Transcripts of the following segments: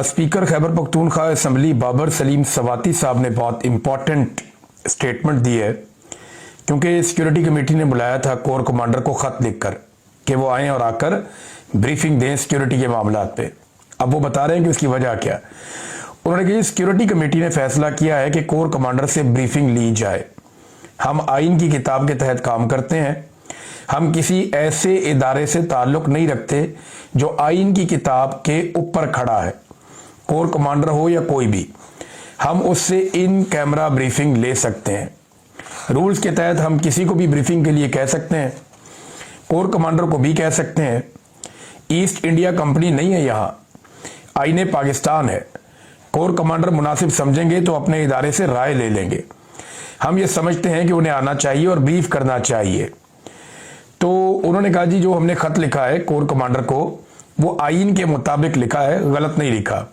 Speaker Khyber Pakhtunkhwa assembly Babar Salim सवाती साहब ने बहुत इंपॉर्टेंट स्टेटमेंट दी है, क्योंकि सिक्योरिटी कमेटी ने बुलाया था कोर कमांडर को खत लिखकर कि वो आएँ और आकर ब्रीफिंग दें सिक्योरिटी के मामलात पे। अब वो बता रहे हैं कि उसकी वजह क्या। उन्होंने कहा सिक्योरिटी कमेटी ने फैसला किया है कि कोर कमांडर से ब्रीफिंग ली जाए। हम आइन की किताब के तहत काम करते हैं, हम किसी ऐसे इदारे से ताल्लुक नहीं रखते जो आइन की किताब के ऊपर खड़ा है, कोर कमांडर हो या कोई भी। हम उससे इन कैमरा ब्रीफिंग ले सकते हैं। रूल्स के तहत हम किसी को भी ब्रीफिंग के लिए कह सकते हैं, कोर कमांडर को भी कह सकते हैं। ईस्ट इंडिया कंपनी नहीं है, यहाँ आईने पाकिस्तान है। कोर कमांडर मुनासिब समझेंगे तो अपने इदारे से राय ले लेंगे। हम ये समझते हैं कि उन्हें आना चाहिए और ब्रीफ करना चाहिए। तो उन्होंने कहा जी जो हमने खत लिखा है कोर कमांडर को वो आइन के मुताबिक लिखा है, गलत नहीं लिखा।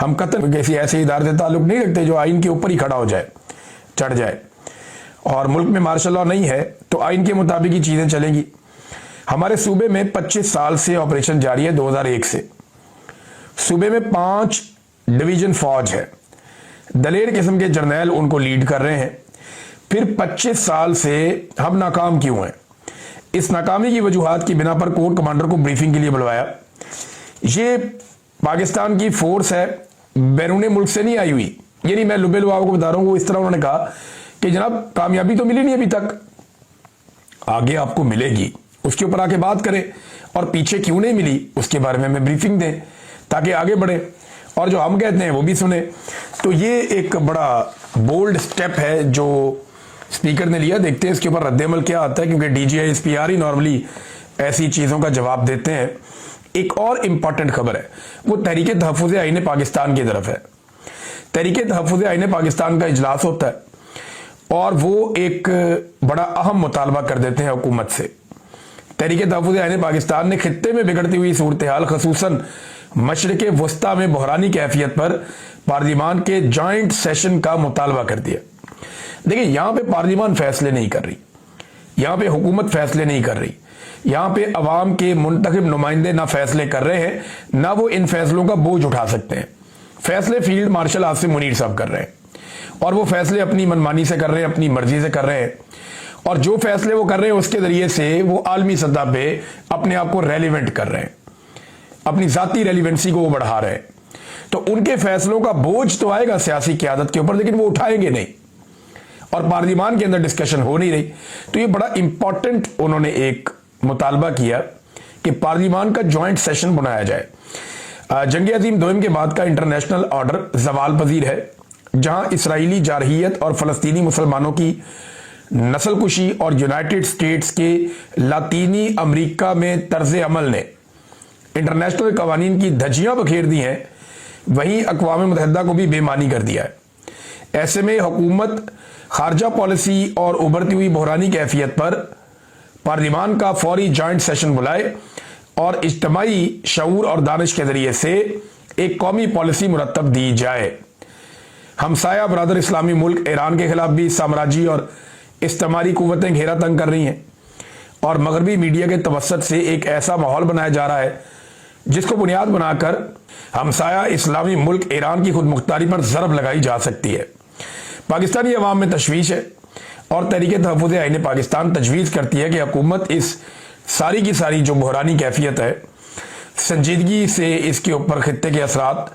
हम कतई किसी ऐसे इदारे से ताल्लुक नहीं रखते जो आइन के ऊपर ही खड़ा हो जाए, चढ़ जाए। और मुल्क में मार्शल लॉ नहीं है तो आइन के मुताबिक ही चीजें चलेंगी। हमारे सूबे में 25 साल से ऑपरेशन जारी है, 2001 से। सूबे में 5 डिवीजन फौज है, दलेर किस्म के जर्नैल उनको लीड कर रहे हैं। फिर 25 साल से हम नाकाम क्यों हैं? इस नाकामी की वजूहात की बिना पर कोर कमांडर को ब्रीफिंग के लिए बुलवाया। ये पाकिस्तान की फोर्स है, बैरून मुल्क से नहीं आई हुई। ये नहीं मैं लुबे लुआओं को बता रहा हूँ। इस तरह उन्होंने कहा कि जनाब कामयाबी तो मिली नहीं अभी तक, आगे आपको मिलेगी, उसके ऊपर आके बात करें। और पीछे क्यों नहीं मिली उसके बारे में हमें ब्रीफिंग दें ताकि आगे बढ़े और जो हम कहते हैं वो भी सुने। तो ये एक बड़ा बोल्ड स्टेप है जो स्पीकर ने लिया। देखते हैं इसके ऊपर रद्द-ए-अमल क्या आता है, क्योंकि डीजीआई एसपीआर ही नॉर्मली ऐसी चीजों का जवाब देते हैं। एक और इंपॉर्टेंट खबर है, वो तहरीके तहफ़्फ़ुज़ आईने पाकिस्तान की तरफ है। तहरीके तहफ़्फ़ुज़ आईने पाकिस्तान का इजलास होता है और वो एक बड़ा अहम मुतालबा कर देते हैं हुकूमत से। तहरीके तहफ़्फ़ुज़ आईने पाकिस्तान ने खित्ते में बिगड़ती हुई सूरत हाल, खसूसन मशरिक़ वस्ता में बहरानी कैफियत पर पार्लिमान के जॉइंट सेशन का मुतालबा कर दिया। देखिए यहां पे पार्लिमान फैसले नहीं कर रही, यहां पे हुकूमत फैसले नहीं कर रही, यहां पे अवाम के मुंतखब नुमाइंदे ना फैसले कर रहे हैं, ना वो इन फैसलों का बोझ उठा सकते हैं। फैसले फील्ड मार्शल आसिम मुनीर साहब कर रहे हैं और वो फैसले अपनी मनमानी से कर रहे हैं, अपनी मर्जी से कर रहे हैं। और जो फैसले वो कर रहे हैं उसके जरिए से वो आलमी सतह पे अपने आप को रेलिवेंट कर रहे हैं, अपनी जाती रेलिवेंसी को वो बढ़ा रहे हैं। तो उनके फैसलों का बोझ तो आएगा सियासी क़यादत के ऊपर, लेकिन वो उठाएंगे नहीं और पार्लिमान के अंदर डिस्कशन हो नहीं रही। तो ये बड़ा इंपॉर्टेंट उन्होंने एक मुतालबा किया कि पार्लिमान का ज्वाइंट सेशन बनाया जाए। जंग अजीम दोयम के बाद का इंटरनेशनल ऑर्डर जवाल पजीर है, जहां इसराइली जारहियत और फलस्तीनी मुसलमानों की नस्लकुशी और यूनाइटेड स्टेट्स के लातीनी अमरीका में तर्ज अमल ने इंटरनेशनल कवानीन की धज्जियां बखेर दी हैं, वहीं अक़वाम मुत्तहिदा को भी बेमानी कर दिया है। ऐसे में हुकूमत खारजा पॉलिसी और उभरती हुई बहरानी कैफियत पर पार्लिमान का फौरी जॉइंट सेशन बुलाए और इज्तिमाई शऊर और दानिश के जरिए से एक कौमी पॉलिसी मुरतब दी जाए। हमसाया बरादर इस्लामी मुल्क ईरान के खिलाफ भी साम्राज्य और इस्तेमारी कुव्वतें घेरा तंग कर रही हैं और मगरबी मीडिया के तवस्सुत से एक ऐसा माहौल बनाया जा रहा है जिसको बुनियाद बनाकर हमसाया इस्लामी मुल्क ईरान की खुद मुख्तारी पर ज़रब लगाई जा सकती है। पाकिस्तानी अवाम में तशवीश है और तहरीके तहफ़्फ़ुज़ आईने पाकिस्तान तजवीज़ करती है कि हुकूमत इस सारी की सारी जो बहरानी कैफियत है संजीदगी से इसके ऊपर खित्ते के असरात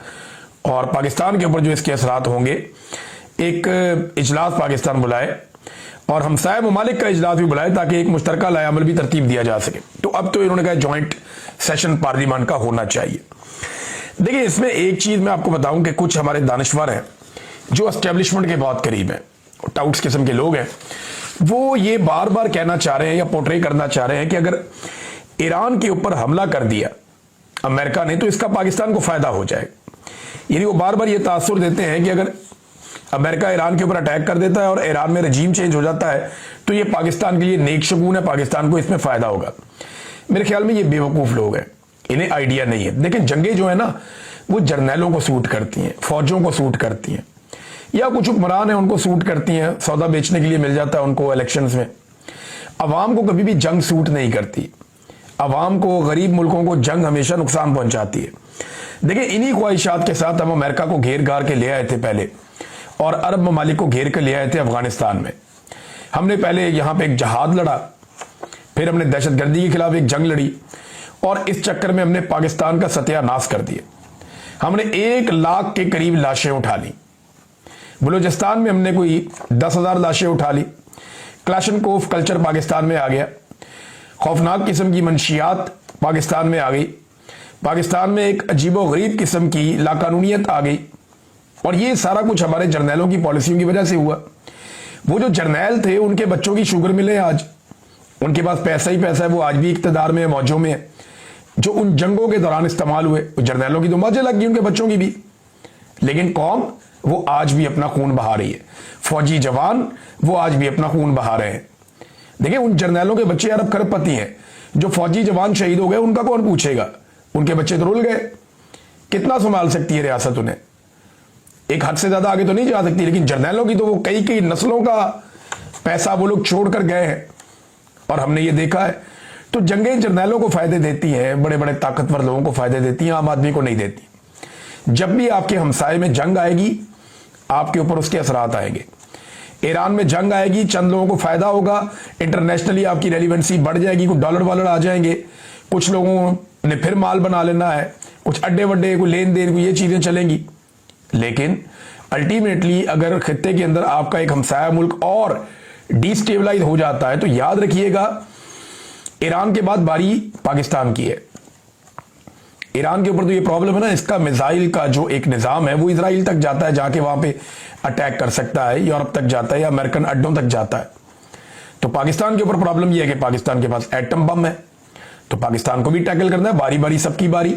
और पाकिस्तान के ऊपर जो इसके असरात होंगे, एक इजलास पाकिस्तान बुलाए और हमसाया ममालिक का इजलास भी बुलाए ताकि एक मुश्तरका लाएअमल भी तरतीब दिया जा सके। तो अब तो इन्होंने कहा जॉइंट सेशन पार्लिमान का होना चाहिए। देखिए इसमें एक चीज मैं आपको बताऊं कि कुछ हमारे दानिश्वर हैं जो एस्टेब्लिशमेंट के बहुत करीब हैं, टाउट्स किस्म के लोग हैं, वो ये बार बार कहना चाह रहे हैं या पोर्ट्रे करना चाह रहे हैं कि अगर ईरान के ऊपर हमला कर दिया अमेरिका ने तो इसका पाकिस्तान को फायदा हो जाएगा। यानी वो बार बार ये तासुर देते हैं कि अगर अमेरिका ईरान के ऊपर अटैक कर देता है और ईरान में रजीम चेंज हो जाता है तो ये पाकिस्तान के लिए नेक शगुन है, पाकिस्तान को इसमें फायदा होगा। मेरे ख्याल में ये बेवकूफ लोग हैं, इन्हें आइडिया नहीं है। लेकिन जंगें जो है ना वो जर्नैलों को सूट करती हैं, फौजों को सूट करती हैं, या कुछ हुक्मरान है उनको सूट करती हैं, सौदा बेचने के लिए मिल जाता है उनको इलेक्शंस में। अवाम को कभी भी जंग सूट नहीं करती। अवाम को, गरीब मुल्कों को जंग हमेशा नुकसान पहुंचाती है। देखिए, इन्हीं ख्वाहिशात के साथ हम अमेरिका को घेर घार के ले आए थे पहले, और अरब ममालिक को घेर के ले आए थे अफगानिस्तान में। हमने पहले यहां पे एक जहाद लड़ा, फिर हमने दहशतगर्दी के खिलाफ एक जंग लड़ी, और इस चक्कर में हमने पाकिस्तान का सत्यानाश कर दिया। हमने 1 लाख के करीब लाशें उठा ली। बलूचिस्तान में हमने कोई 10,000 लाशें उठा ली। क्लाशनकोफ कल्चर पाकिस्तान में आ गया। खौफनाक किस्म की मंशियात पाकिस्तान में आ गई। पाकिस्तान में एक अजीबोगरीब किस्म की लाकानूनियत आ गई, और ये सारा कुछ हमारे जर्नैलों की पॉलिसियों की वजह से हुआ। वो जो जर्नैल थे उनके बच्चों की शुगर मिले आज, उनके पास पैसा ही पैसा है, वो आज भी इक्तदार में है, मौजों में है। जो उन जंगों के दौरान इस्तेमाल हुए, जर्नैलों की तो मौजें लग गई, उनके बच्चों की भी। लेकिन कौम वो आज भी अपना खून बहा रही है। फौजी जवान वो आज भी अपना खून बहा रहे हैं। देखिए, उन जर्नैलों के बच्चे अरब खरबपति हैं। जो फौजी जवान शहीद हो गए उनका कौन पूछेगा? उनके बच्चे तो रुल गए। कितना संभाल सकती है रियासत उन्हें? एक हद से ज्यादा आगे तो नहीं जा सकती। लेकिन जर्नैलों की तो वो कई कई नस्लों का पैसा वो लोग छोड़कर गए हैं, और हमने ये देखा है। तो जंगें जर्नैलों को फायदे देती हैं, बड़े बड़े ताकतवर लोगों को फायदे देती हैं, आम आदमी को नहीं देती। जब भी आपके हमसाये में जंग आएगी, आपके ऊपर उसके असरात आएंगे। ईरान में जंग आएगी, चंद लोगों को फायदा होगा, इंटरनेशनली आपकी रेलिवेंसी बढ़ जाएगी, कुछ डॉलर वॉलर आ जाएंगे, कुछ लोगों ने फिर माल बना लेना है, कुछ अड्डे वड्डे, कोई लेन देन, ये चीजें चलेंगी। लेकिन अल्टीमेटली अगर खित्ते के अंदर आपका एक हमसाया मुल्क और डिस्टेबलाइज हो जाता है, तो याद रखिएगा, ईरान के बाद बारी पाकिस्तान की है। ईरान के ऊपर तो ये प्रॉब्लम है ना, इसका मिसाइल का जो एक निजाम है वो इजराइल तक जाता है, जाके वहां पे अटैक कर सकता है, यूरोप तक जाता है, या अमेरिकन अड्डों तक जाता है। तो पाकिस्तान के ऊपर प्रॉब्लम यह है कि पाकिस्तान के पास एटम बम है, तो पाकिस्तान को भी टैकल करना है, बारी बारी सबकी बारी।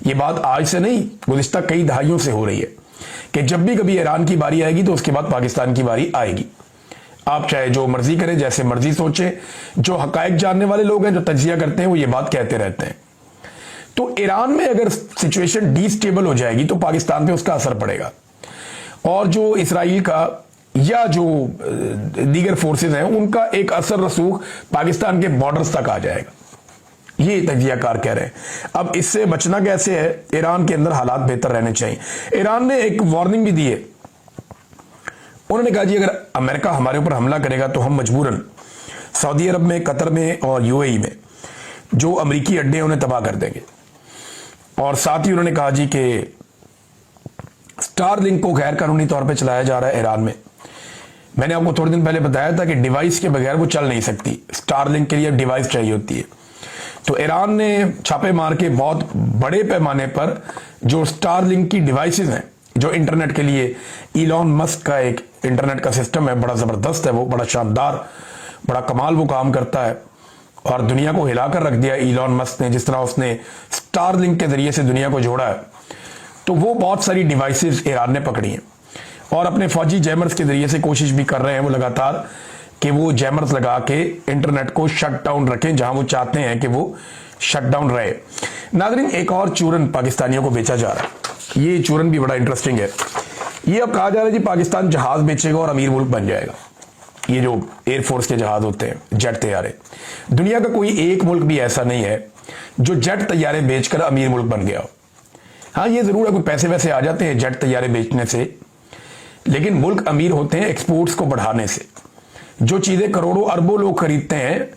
ये बात आज से नहीं, गुज़िश्ता कई दहाइयों से हो रही है कि जब भी कभी ईरान की बारी आएगी तो उसके बाद पाकिस्तान की बारी आएगी। आप चाहे जो मर्जी करें, जैसे मर्जी सोचें, जो हकायक जानने वाले लोग हैं, जो तजिया करते हैं, वो ये बात कहते रहते हैं। तो ईरान में अगर सिचुएशन डिस्टेबल हो जाएगी तो पाकिस्तान पे उसका असर पड़ेगा, और जो इसराइल का या जो दीगर फोर्सेस हैं उनका एक असर रसूख पाकिस्तान के बॉर्डर्स तक आ जाएगा। ये तजियाकार कह रहे हैं। अब इससे बचना कैसे है? ईरान के अंदर हालात बेहतर रहने चाहिए। ईरान ने एक वार्निंग भी दी है। उन्होंने कहा जी, अगर अमेरिका हमारे ऊपर हमला करेगा तो हम मजबूरन सऊदी अरब में, कतर में और यूएई में जो अमेरिकी अड्डे हैं उन्हें तबाह कर देंगे। और साथ ही उन्होंने कहा जी कि स्टारलिंक को गैर कानूनी तौर पे चलाया जा रहा है ईरान में। मैंने आपको थोड़े दिन पहले बताया था कि डिवाइस के बगैर वो चल नहीं सकती, स्टारलिंक के लिए डिवाइस चाहिए होती है। तो ईरान ने छापे मार के बहुत बड़े पैमाने पर जो स्टारलिंक की डिवाइसेस हैं, जो इंटरनेट के लिए इलॉन मस्क का एक इंटरनेट का सिस्टम है, बड़ा जबरदस्त है, वो बड़ा शानदार, बड़ा कमाल वो काम करता है, और दुनिया को हिलाकर रख दिया इलॉन मस्क ने, जिस तरह उसने स्टारलिंक के जरिए से दुनिया को जोड़ा है। तो वो बहुत सारी डिवाइसेस ईरान ने पकड़ी हैं, और अपने फौजी जैमर्स के जरिए से कोशिश भी कर रहे हैं वो लगातार कि वो जैमर्स लगा के इंटरनेट को शट डाउन रखें जहां वो चाहते हैं कि वो शट डाउन रहे। नाज़रीन, एक और चूरन पाकिस्तानियों को बेचा जा रहा है। ये चूरन भी बड़ा इंटरेस्टिंग है। ये अब कहा जा रहा है जी पाकिस्तान जहाज बेचेगा और अमीर मुल्क बन जाएगा। ये जो एयरफोर्स के जहाज होते हैं, जेट तैयारे, दुनिया का कोई एक मुल्क भी ऐसा नहीं है जो जेट तैयारे बेचकर अमीर मुल्क बन गया हो। हाँ, ये जरूर है, कोई पैसे वैसे आ जाते हैं जेट तैयारे बेचने से, लेकिन मुल्क अमीर होते हैं एक्सपोर्ट्स को बढ़ाने से। जो चीजें करोड़ों अरबों लोग खरीदते हैं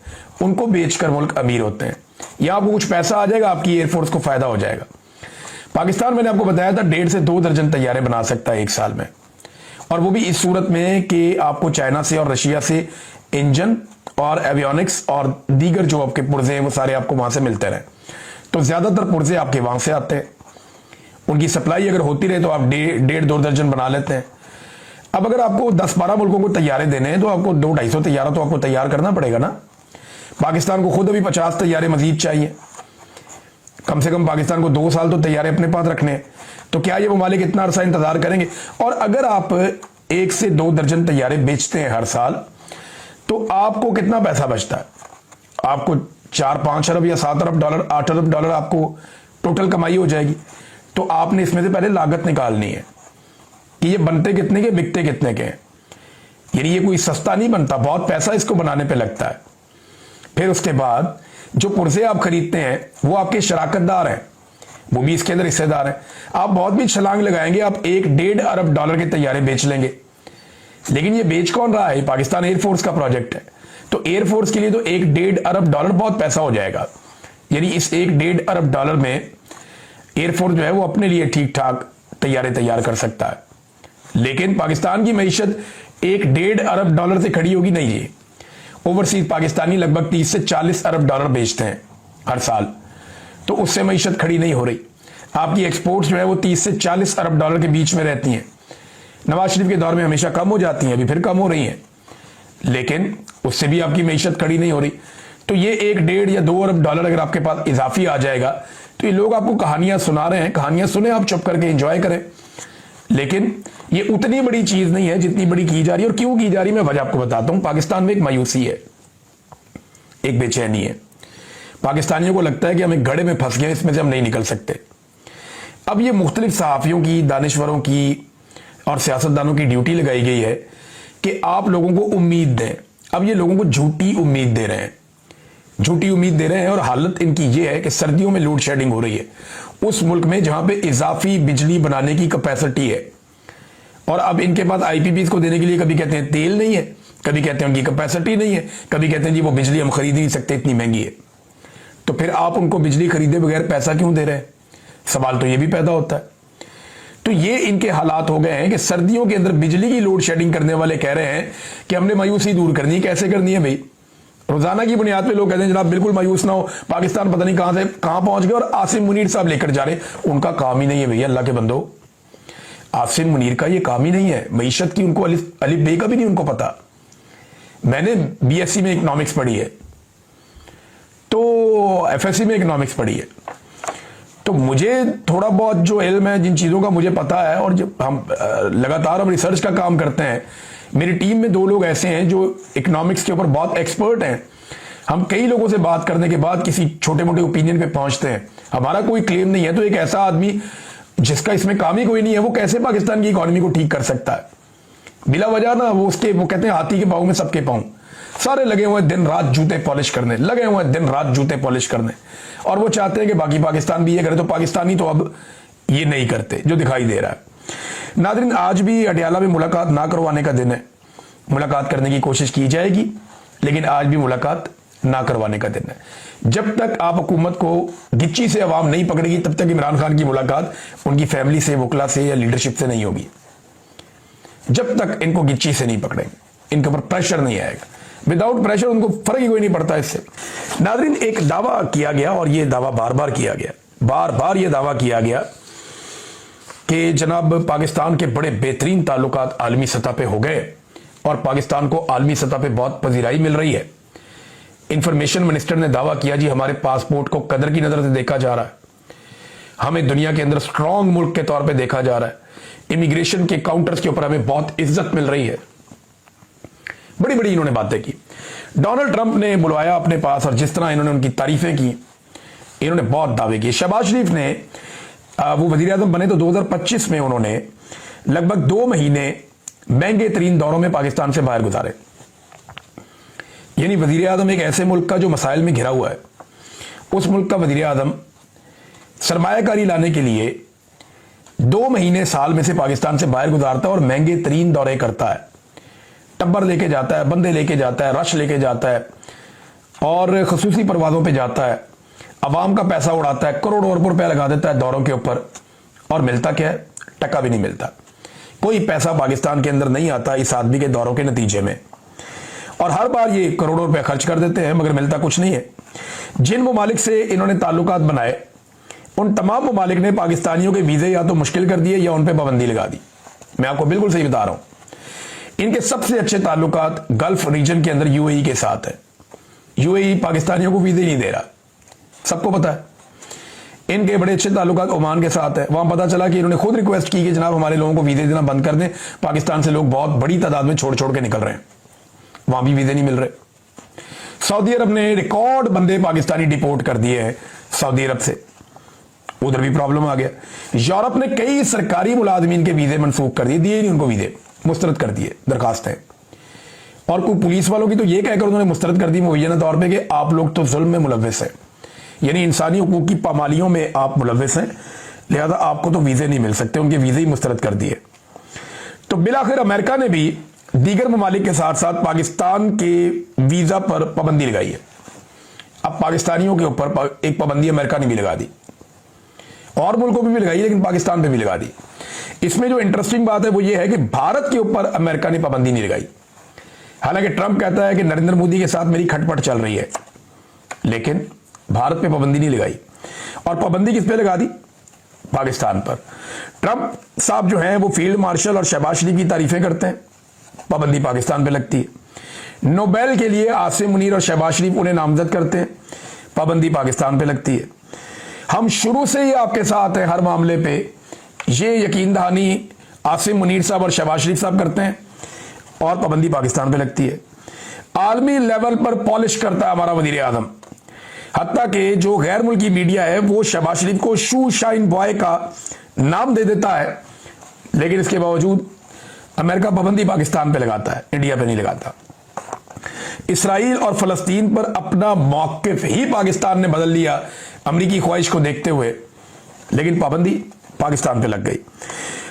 उनको बेचकर मुल्क अमीर होते हैं। या आपको कुछ पैसा आ जाएगा, आपकी एयरफोर्स को फायदा हो जाएगा। पाकिस्तान, मैंने आपको बताया था, 1.5 से 2 दर्जन तैयारे बना सकता है एक साल में, और वो भी इस सूरत में कि आपको चाइना से और रशिया से इंजन और एवियोनिक्स और दीगर जो आपके पुर्जे हैं वो सारे आपको वहां से मिलते रहे। तो ज्यादातर पुर्जे आपके वहां से आते हैं। उनकी सप्लाई अगर होती रहे तो आप 1.5-2 दर्जन बना लेते हैं। अब अगर आपको 10-12 मुल्कों को तैयारे देने हैं तो आपको 200-250 तैयारा तो आपको तैयार करना पड़ेगा ना। पाकिस्तान को खुद अभी 50 तैयारे मजीद चाहिए, कम से कम पाकिस्तान को 2 साल तो तैयारे अपने पास रखने हैं। तो क्या ये ममालिक इतना अरसा इंतजार करेंगे? और अगर आप 1 से 2 दर्जन तैयारे बेचते हैं हर साल, तो आपको कितना पैसा बचता है? आपको 4-5 अरब या 7 अरब डॉलर, 8 अरब डॉलर आपको टोटल कमाई हो जाएगी। तो आपने इसमें से पहले लागत निकालनी है कि ये बनते कितने के, बिकते कितने के हैं। यानी ये कोई सस्ता नहीं बनता, बहुत पैसा इसको बनाने पे लगता है। फिर उसके बाद जो पुर्जे आप खरीदते हैं वो आपके शराकतदार हैं, वो भी इसके अंदर हिस्सेदार है। आप बहुत भी छलांग लगाएंगे, आप 1-1.5 अरब डॉलर के तैयारे बेच लेंगे, लेकिन ये बेच कौन रहा है? पाकिस्तान एयरफोर्स का प्रोजेक्ट है। तो एयरफोर्स के लिए तो 1-1.5 अरब डॉलर बहुत पैसा हो जाएगा। यानी इस 1-1.5 अरब डॉलर में एयरफोर्स जो है वो अपने लिए ठीक ठाक तैयारे तैयार कर सकता है, लेकिन पाकिस्तान की मईशत 1-1.5 अरब डॉलर से खड़ी होगी नहीं। ये ओवरसीज पाकिस्तानी लगभग 30 से 40 अरब डॉलर बेचते हैं हर साल, तो उससे मईशत खड़ी नहीं हो रही। आपकी एक्सपोर्ट्स जो है वो 30 से 40 अरब डॉलर के बीच में रहती हैं। नवाज शरीफ के दौर में हमेशा कम हो जाती हैं, अभी फिर कम हो रही हैं, लेकिन उससे भी आपकी मईशत खड़ी नहीं हो रही। तो ये 1-1.5 या 2 अरब डॉलर अगर आपके पास इजाफी आ जाएगा, तो ये लोग आपको कहानियां सुना रहे हैं, कहानियां सुने, आप चुप करके एंजॉय करें। लेकिन ये उतनी बड़ी चीज नहीं है जितनी बड़ी की जा रही है। और क्यों की जा रही है मैं वजह आपको बताता हूं। पाकिस्तान में एक मायूसी है, एक बेचैनी है। पाकिस्तानियों को लगता है कि हम एक घड़े में फंस गए, इसमें से हम नहीं निकल सकते। अब ये मुख्तलिफ सहाफियों की, दानिश्वरों की और सियासतदानों की ड्यूटी लगाई गई है कि आप लोगों को उम्मीद दें। अब ये लोगों को झूठी उम्मीद दे रहे हैं, झूठी उम्मीद दे रहे हैं। और हालत इनकी ये है कि सर्दियों में लोड शेडिंग हो रही है उस मुल्क में जहां पे इजाफी बिजली बनाने की कैपेसिटी है, और अब इनके पास आईपीपीज को देने के लिए कभी कहते हैं तेल नहीं है, कभी कहते हैं उनकी कैपेसिटी नहीं है, कभी कहते हैं जी वो बिजली हम खरीद नहीं सकते, इतनी महंगी है। तो फिर आप उनको बिजली खरीदे बगैर पैसा क्यों दे रहे हैं? सवाल तो ये भी पैदा होता है। तो ये इनके हालात हो गए हैं कि सर्दियों के अंदर बिजली की लोड शेडिंग करने वाले कह रहे हैं कि हमने मायूसी दूर करनी है। कैसे करनी है भाई? रोजाना की बुनियाद पे लोग कहते हैं जनाब बिल्कुल मायूस ना हो, पाकिस्तान पता नहीं कहां से कहां पहुंच गए, और आसिम मुनीर साहब लेकर जा रहे। उनका काम ही नहीं है भैया, अल्लाह के बंदो, आसिम मुनीर का ये काम ही नहीं है। मईशत की उनको अलिफ बे का भी नहीं उनको पता। मैंने बीएससी में इकोनॉमिक्स पढ़ी है, तो एफएससी में इकोनॉमिक्स पढ़ी है, तो मुझे थोड़ा बहुत जो इल्म है, जिन चीजों का मुझे पता है, और जब हम लगातार हम रिसर्च का काम करते हैं, मेरी टीम में 2 लोग ऐसे हैं जो इकोनॉमिक्स के ऊपर बहुत एक्सपर्ट हैं। हम कई लोगों से बात करने के बाद किसी छोटे मोटे ओपिनियन पे पहुंचते हैं। हमारा कोई क्लेम नहीं है, तो एक ऐसा आदमी जिसका इसमें काम ही कोई नहीं है, वो कैसे पाकिस्तान की इकोनॉमी को ठीक कर सकता है? बिला वजह ना वो कहते हैं हाथी के पाँव में सबके पाँव, सारे लगे हुए दिन रात जूते पॉलिश करने, लगे हुए दिन रात जूते पॉलिश करने, और वो चाहते हैं कि बाकी पाकिस्तान भी ये करे। तो पाकिस्तानी तो अब ये नहीं करते जो दिखाई दे रहा है। नादरीन, आज भी अडयाला में मुलाकात ना करवाने का दिन है। मुलाकात करने की कोशिश की जाएगी, लेकिन आज भी मुलाकात ना करवाने का दिन है। जब तक आप हुकूमत को गिच्ची से अवाम नहीं पकड़ेगी, तब तक इमरान खान की मुलाकात उनकी फैमिली से, वकला से या लीडरशिप से नहीं होगी। जब तक इनको गिच्ची से नहीं पकड़ेंगे, इनके ऊपर प्रेशर नहीं आएगा। विदाउट प्रेशर उनको फर्क ही कोई नहीं पड़ता इससे। नादरीन, एक दावा किया गया, और ये दावा बार बार किया गया, बार बार ये दावा किया गया कि जनाब पाकिस्तान के बड़े बेहतरीन ताल्लुकात आलमी सतह पे हो गए और पाकिस्तान को आलमी सतह पे बहुत पजीराई मिल रही है। इंफॉर्मेशन मिनिस्टर ने दावा किया जी हमारे पासपोर्ट को कदर की नजर से देखा जा रहा है, हमें दुनिया के अंदर स्ट्रांग मुल्क के तौर पे देखा जा रहा है, इमिग्रेशन के काउंटर्स के ऊपर हमें बहुत इज्जत मिल रही है। बड़ी बड़ी इन्होंने बातें की। डोनाल्ड ट्रंप ने बुलवाया अपने पास, और जिस तरह इन्होंने उनकी तारीफें की, इन्होंने बहुत दावे किए। शहबाज शरीफ ने वो वजीर आजम बने तो 2025 में उन्होंने लगभग 2 महीने महंगे तरीन दौरों में पाकिस्तान से बाहर गुजारे। यानी वजीर आजम एक ऐसे मुल्क का जो मसाइल में घिरा हुआ है, उस मुल्क का वजीर आजम सरमायाकारी लाने के लिए 2 महीने साल में से पाकिस्तान से बाहर गुजारता है और महंगे तरीन दौरे करता है। टब्बर लेके जाता है, बंदे लेके जाता है, रश लेके जाता है, और खसूसी परवाजों पे जाता है, अवाम का पैसा उड़ाता है, करोड़ों अरबों रुपया लगा देता है दौरों के ऊपर, और मिलता क्या है? टका भी नहीं मिलता। कोई पैसा पाकिस्तान के अंदर नहीं आता इस आदमी के दौरों के नतीजे में, और हर बार ये करोड़ों रुपया खर्च कर देते हैं, मगर मिलता कुछ नहीं है। जिन ममालिक से इन्होंने ताल्लुकात बनाए, उन तमाम ममालिक ने पाकिस्तानियों के वीजे या तो मुश्किल कर दिए या उन पर पाबंदी लगा दी। मैं आपको बिल्कुल सही बता रहा हूं। इनके सबसे अच्छे ताल्लुकात गल्फ रीजन के अंदर यूएई के साथ है। यूएई पाकिस्तानियों को वीजे नहीं दे रहा, सबको पता है। इनके बड़े अच्छे ताल्लुकात ओमान के साथ है। वहां पता चला कि इन्होंने खुद रिक्वेस्ट की कि जनाब हमारे लोगों को वीजे देना बंद कर दें, पाकिस्तान से लोग बहुत बड़ी तादाद में छोड़ छोड़ के निकल रहे हैं, वहां भी वीजे नहीं मिल रहे। सऊदी अरब ने रिकॉर्ड बंदे पाकिस्तानी डिपोर्ट कर दिए हैं सऊदी अरब से, उधर भी प्रॉब्लम आ गया। यूरोप ने कई सरकारी मुलाजमीन के वीजे मनसूख कर दिए, दिए नहीं उनको वीजे, मुस्तरद कर दिए दरखास्तें। और कोई पुलिस वालों की तो ये कहकर उन्होंने मुस्तरद कर दी मुबैना तौर पे कि आप लोग तो जुल्म में मुलव्वस है, यानी इंसानी हकूक की पामालियों में आप मुलव्वस हैं, लिहाजा आपको तो वीजे नहीं मिल सकते, उनके वीजे ही मुस्तरद कर दिए। तो बिलाखिर अमेरिका ने भी दीगर ममालिक के साथ साथ पाकिस्तान के वीजा पर पाबंदी लगाई है। अब पाकिस्तानियों के ऊपर एक पाबंदी अमेरिका ने भी लगा दी, और मुल्कों में भी लगाई, लेकिन पाकिस्तान पे भी लगा दी। इसमें जो इंटरेस्टिंग बात है वो ये है कि भारत के ऊपर अमेरिका ने पाबंदी नहीं लगाई। हालांकि ट्रंप कहता है कि नरेंद्र मोदी के साथ मेरी खटपट चल रही है, लेकिन भारत पे पाबंदी नहीं लगाई। और पाबंदी किस पे लगा दी? पाकिस्तान पर। ट्रंप साहब जो हैं वो फील्ड मार्शल और शहबाज शरीफ की तारीफें करते हैं, पाबंदी पाकिस्तान पे लगती है। नोबेल के लिए आसिम मुनीर और शहबाज शरीफ उन्हें नामजद करते हैं, पाबंदी पाकिस्तान पे लगती है। हम शुरू से ही आपके साथ हैं हर मामले पे, ये यकीन दहानी आसिम मुनीर साहब और शहबाज शरीफ साहब करते हैं, और पाबंदी पाकिस्तान पे लगती है। आलमी लेवल पर पॉलिश करता है हमारा वजीर आजम, हत्ता कि जो गैर मुल्की मीडिया है वो शहबाज शरीफ को शू शाइन बॉय का नाम दे देता है, लेकिन इसके बावजूद अमेरिका पाबंदी पाकिस्तान पे लगाता है, इंडिया पे नहीं लगाता। इसराइल और फलस्तीन पर अपना मौकिफ ही पाकिस्तान ने बदल लिया अमरीकी ख्वाहिश को देखते हुए, लेकिन पाबंदी पाकिस्तान पे लग गई।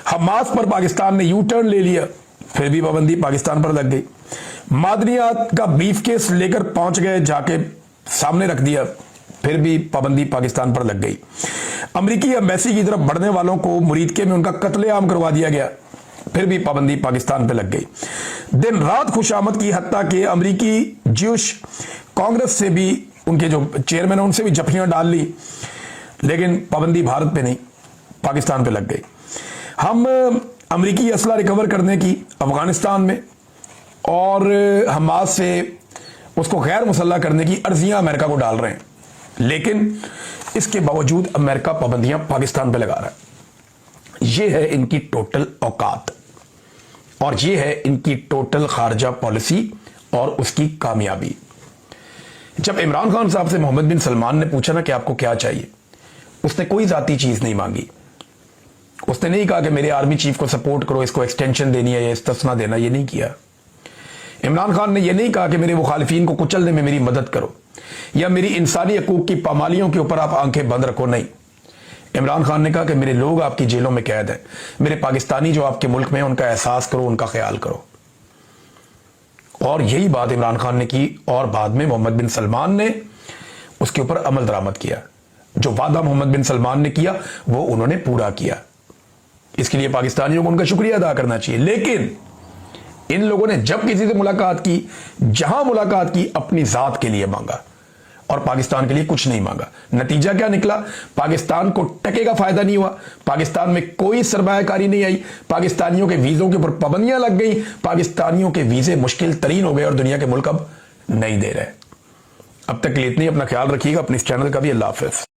हमास पर पाकिस्तान ने यू टर्न ले लिया, फिर भी पाबंदी पाकिस्तान पर लग गई। मादनियात का बीफ केस लेकर पहुंच गए, जाके सामने रख दिया, फिर भी पाबंदी पाकिस्तान पर लग गई। अमरीकी एम्बेसी की तरफ बढ़ने वालों को मुरीदके में उनका कत्लेआम करवा दिया गया, फिर भी पाबंदी पाकिस्तान पर लग गई। दिन रात खुशामद की, हत्ता कि अमरीकी ज्यूश कांग्रेस से भी, उनके जो चेयरमैन है उनसे भी जफियां डाल ली, लेकिन पाबंदी भारत पे नहीं, पाकिस्तान पे लग गई। हम अमरीकी असला रिकवर करने की अफगानिस्तान में और हमास से उसको गैर मुसल्लह करने की अर्जियां अमेरिका को डाल रहे हैं, लेकिन इसके बावजूद अमेरिका पाबंदियां पाकिस्तान पे लगा रहा है। यह है इनकी टोटल औकात, और यह है इनकी टोटल खारजा पॉलिसी और उसकी कामयाबी। जब इमरान खान साहब से मोहम्मद बिन सलमान ने पूछा ना कि आपको क्या चाहिए, उसने कोई जाती चीज नहीं मांगी। उसने नहीं कहा कि मेरे आर्मी चीफ को सपोर्ट करो, इसको एक्सटेंशन देनी है या इस्तिस्ना देना, ये नहीं किया। इमरान खान ने यह नहीं कहा कि मेरे मुखालिफिन को कुचलने में मेरी मदद करो या मेरी इंसानी हकूक की पामालियों के ऊपर आप आंखें बंद रखो, नहीं। इमरान खान ने कहा कि मेरे लोग आपकी जेलों में कैद हैं, मेरे पाकिस्तानी जो आपके मुल्क में हैं उनका एहसास करो, उनका ख्याल करो। और यही बात इमरान खान ने की, और बाद में मोहम्मद बिन सलमान ने उसके ऊपर अमल दरामद किया। जो वादा मोहम्मद बिन सलमान ने किया वो उन्होंने पूरा किया। इसके लिए पाकिस्तानियों को उनका शुक्रिया अदा करना चाहिए। लेकिन इन लोगों ने जब किसी से मुलाकात की, जहां मुलाकात की, अपनी जात के लिए मांगा और पाकिस्तान के लिए कुछ नहीं मांगा। नतीजा क्या निकला? पाकिस्तान को टके का फायदा नहीं हुआ, पाकिस्तान में कोई सरमायाकारी नहीं आई, पाकिस्तानियों के वीजों के ऊपर पाबंदियां लग गई, पाकिस्तानियों के वीजे मुश्किल तरीन हो गए और दुनिया के मुल्क अब नहीं दे रहे। अब तक के लिए इतनी, अपना ख्याल रखिएगा, अपने इस चैनल का भी। अल्लाह हाफिज।